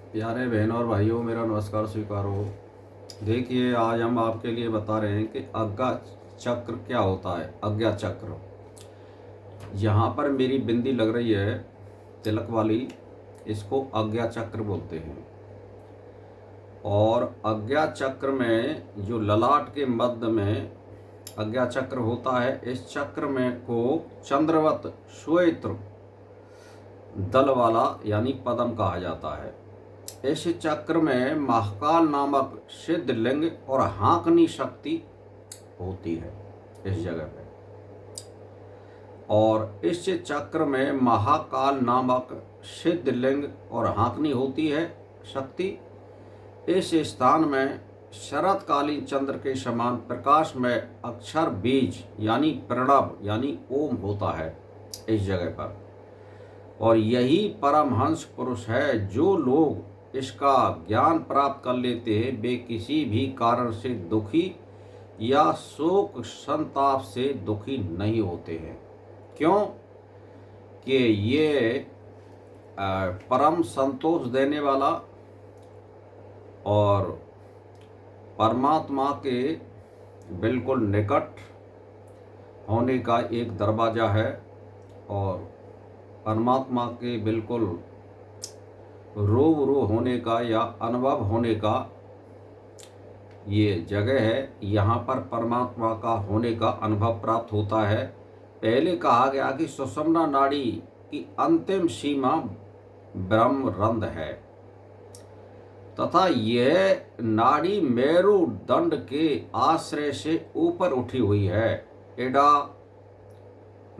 प्यारे बहनों और भाइयों, मेरा नमस्कार स्वीकार हो। देखिए, आज हम आपके लिए बता रहे हैं कि आज्ञा चक्र क्या होता है। आज्ञा चक्र, यहाँ पर मेरी बिंदी लग रही है तिलक वाली, इसको आज्ञा चक्र बोलते हैं। और आज्ञा चक्र में जो ललाट के मध्य में आज्ञा चक्र होता है, इस चक्र में को चंद्रवत श्वेत दल वाला यानी पद्म कहा जाता है। इस चक्र में महाकाल नामक सिद्ध लिंग और हाँकनी शक्ति होती है इस जगह पे। और इस चक्र में महाकाल नामक सिद्ध लिंग और हाँकनी होती है शक्ति। इस स्थान में शरतकालीन चंद्र के समान प्रकाश में अक्षर बीज यानी प्रणव यानी ओम होता है इस जगह पर। और यही परमहंस पुरुष है। जो लोग इसका ज्ञान प्राप्त कर लेते हैं, वे किसी भी कारण से दुखी या शोक संताप से दुखी नहीं होते हैं। क्यों कि ये परम संतोष देने वाला और परमात्मा के बिल्कुल निकट होने का एक दरवाज़ा है। और परमात्मा के बिल्कुल रूबरू होने का या अनुभव होने का ये जगह है। यहाँ पर परमात्मा का होने का अनुभव प्राप्त होता है। पहले कहा गया कि सुषुम्ना नाड़ी की अंतिम सीमा ब्रह्मरंध्र है तथा यह नाड़ी मेरुदंड के आश्रय से ऊपर उठी हुई है। इड़ा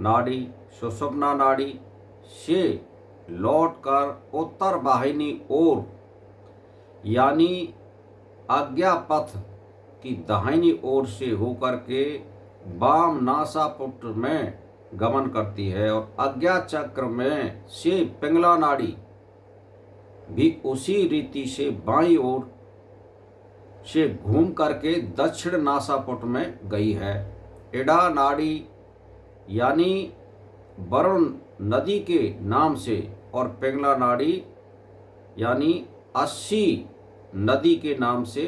नाड़ी सुषुम्ना नाड़ी से लौटकर उत्तर वाहिनी ओर यानी आज्ञा पथ की दाहिनी ओर से होकर के वाम नासापुट में गमन करती है। और आज्ञा चक्र में से पिंगला नाड़ी भी उसी रीति से बाईं ओर से घूम करके दक्षिण नासापुट में गई है। इड़ा नाड़ी यानी वरुण नदी के नाम से और पिंगला नाड़ी यानी 80 नदी के नाम से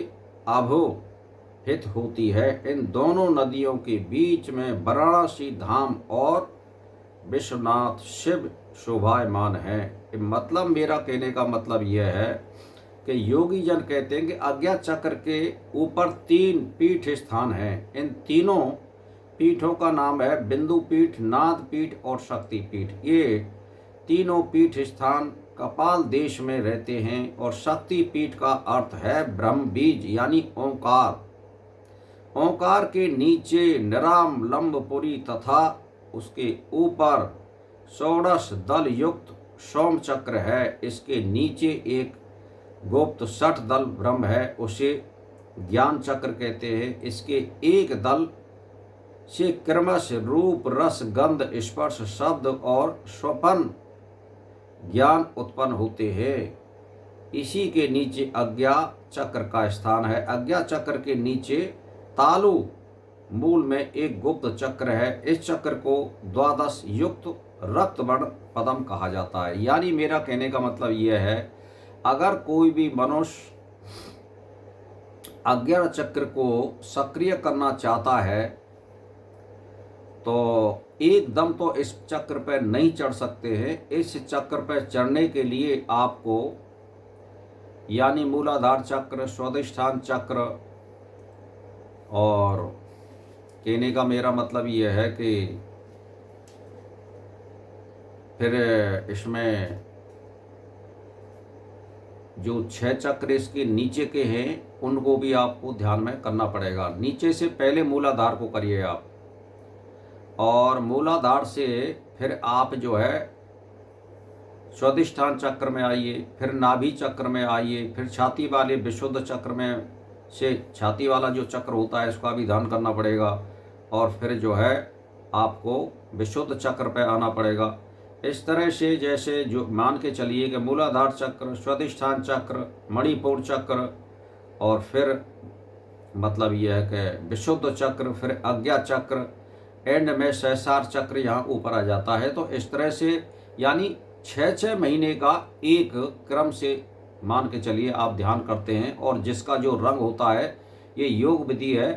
आभोहित होती है। इन दोनों नदियों के बीच में वाराणसी धाम और विश्वनाथ शिव शोभायमान है। मतलब मेरा कहने का मतलब यह है कि योगी जन कहते हैं कि आज्ञा चक्र के ऊपर 3 पीठ स्थान हैं। इन तीनों पीठों का नाम है बिंदु पीठ, नाद पीठ और शक्ति पीठ। ये तीनों पीठ स्थान कपाल देश में रहते हैं। और शक्ति पीठ का अर्थ है ब्रह्म बीज यानी ओंकार। ओंकार के नीचे निराम लंबपुरी तथा उसके ऊपर षोडश दल युक्त सोम चक्र है। इसके नीचे एक गुप्त 60 दल ब्रह्म है, उसे ज्ञान चक्र कहते हैं। इसके एक दल से क्रमश रूप रस गंध स्पर्श शब्द और स्वपन ज्ञान उत्पन्न होते हैं। इसी के नीचे आज्ञा चक्र का स्थान है। आज्ञा चक्र के नीचे तालु मूल में एक गुप्त चक्र है। इस चक्र को द्वादश युक्त रक्तवर्ण पद्म कहा जाता है। यानी मेरा कहने का मतलब यह है, अगर कोई भी मनुष्य आज्ञा चक्र को सक्रिय करना चाहता है तो एकदम तो इस चक्र पर नहीं चढ़ सकते हैं। इस चक्र पर चढ़ने के लिए आपको यानी मूलाधार चक्र, स्वाधिष्ठान चक्र, और कहने का मेरा मतलब यह है कि फिर इसमें जो 6 चक्र इसके नीचे के हैं उनको भी आपको ध्यान में करना पड़ेगा। नीचे से पहले मूलाधार को करिए आप, और मूलाधार से फिर आप जो है स्वाधिष्ठान चक्र में आइए, फिर नाभि चक्र में आइए, फिर छाती वाले विशुद्ध चक्र में से छाती वाला जो चक्र होता है उसका भी ध्यान करना पड़ेगा। और फिर जो है आपको विशुद्ध चक्र पे आना पड़ेगा। इस तरह से जैसे जो मान के चलिए कि मूलाधार चक्र, स्वाधिष्ठान चक्र, मणिपुर चक्र, और फिर मतलब यह है कि विशुद्ध चक्र, फिर आज्ञा चक्र, एंड में सहस्रार चक्र यहाँ ऊपर आ जाता है। तो इस तरह से यानी 6-6 महीने का एक क्रम से मान के चलिए आप ध्यान करते हैं, और जिसका जो रंग होता है ये योग विधि है।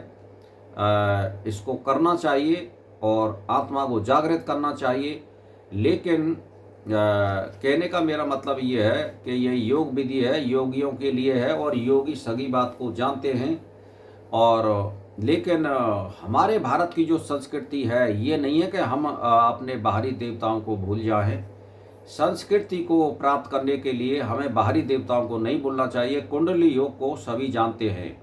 इसको करना चाहिए और आत्मा को जागृत करना चाहिए। लेकिन कहने का मेरा मतलब ये है कि ये योग विधि है, योगियों के लिए है, और योगी सभी बात को जानते हैं। और लेकिन हमारे भारत की जो संस्कृति है ये नहीं है कि हम अपने बाहरी देवताओं को भूल जाएं। संस्कृति को प्राप्त करने के लिए हमें बाहरी देवताओं को नहीं भूलना चाहिए। कुंडली योग को सभी जानते हैं,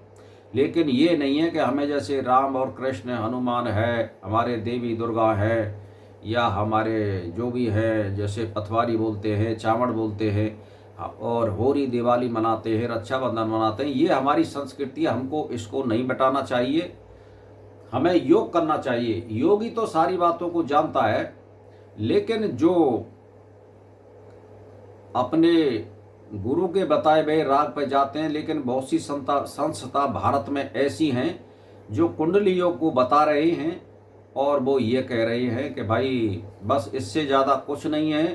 लेकिन ये नहीं है कि हमें जैसे राम और कृष्ण, हनुमान है, हमारे देवी दुर्गा है, या हमारे जो भी है, जैसे पथवारी बोलते हैं, चावड़ बोलते हैं, और होली दिवाली मनाते हैं, रक्षाबंधन मनाते हैं, ये हमारी संस्कृति है। हमको इसको नहीं मिटाना चाहिए, हमें योग करना चाहिए। योगी तो सारी बातों को जानता है, लेकिन जो अपने गुरु के बताए हुए राग पर जाते हैं, लेकिन बहुत सी संस्था भारत में ऐसी हैं जो कुंडली योग को बता रहे हैं, और वो ये कह रहे हैं कि भाई बस इससे ज़्यादा कुछ नहीं है,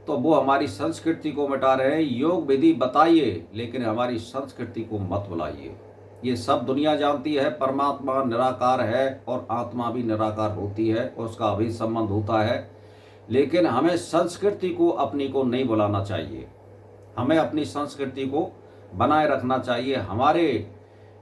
तो वो हमारी संस्कृति को मिटा रहे हैं। योग विधि बताइए, लेकिन हमारी संस्कृति को मत बुलाइए। ये सब दुनिया जानती है, परमात्मा निराकार है और आत्मा भी निराकार होती है, उसका अभी संबंध होता है। लेकिन हमें संस्कृति को अपनी को नहीं बुलाना चाहिए, हमें अपनी संस्कृति को बनाए रखना चाहिए। हमारे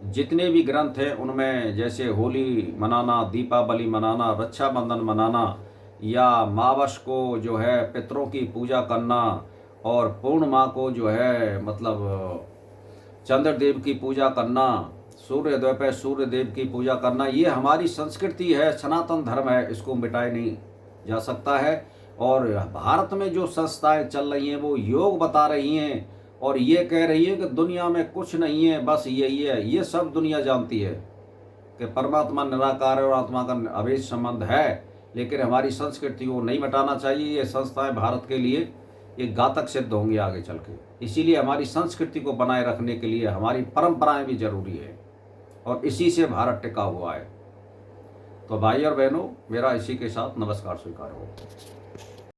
जितने भी ग्रंथ हैं उनमें जैसे होली मनाना, दीपावली मनाना, रक्षाबंधन मनाना, या मावस को जो है पितरों की पूजा करना, और पूर्णिमा को जो है मतलब चंद्रदेव की पूजा करना, सूर्योदय पर सूर्य देव की पूजा करना, ये हमारी संस्कृति है, सनातन धर्म है, इसको मिटाए नहीं जा सकता है। और भारत में जो संस्थाएं चल रही हैं वो योग बता रही हैं, और ये कह रही है कि दुनिया में कुछ नहीं है, बस यही है। ये सब दुनिया जानती है कि परमात्मा निराकार है और आत्मा का अभेद संबंध है, लेकिन हमारी संस्कृति को नहीं मिटाना चाहिए। ये संस्थाएं भारत के लिए ये घातक सिद्ध होंगी आगे चल के। इसीलिए हमारी संस्कृति को बनाए रखने के लिए हमारी परंपराएं भी जरूरी है, और इसी से भारत टिका हुआ है। तो भाई और बहनों, मेरा इसी के साथ नमस्कार स्वीकार हो।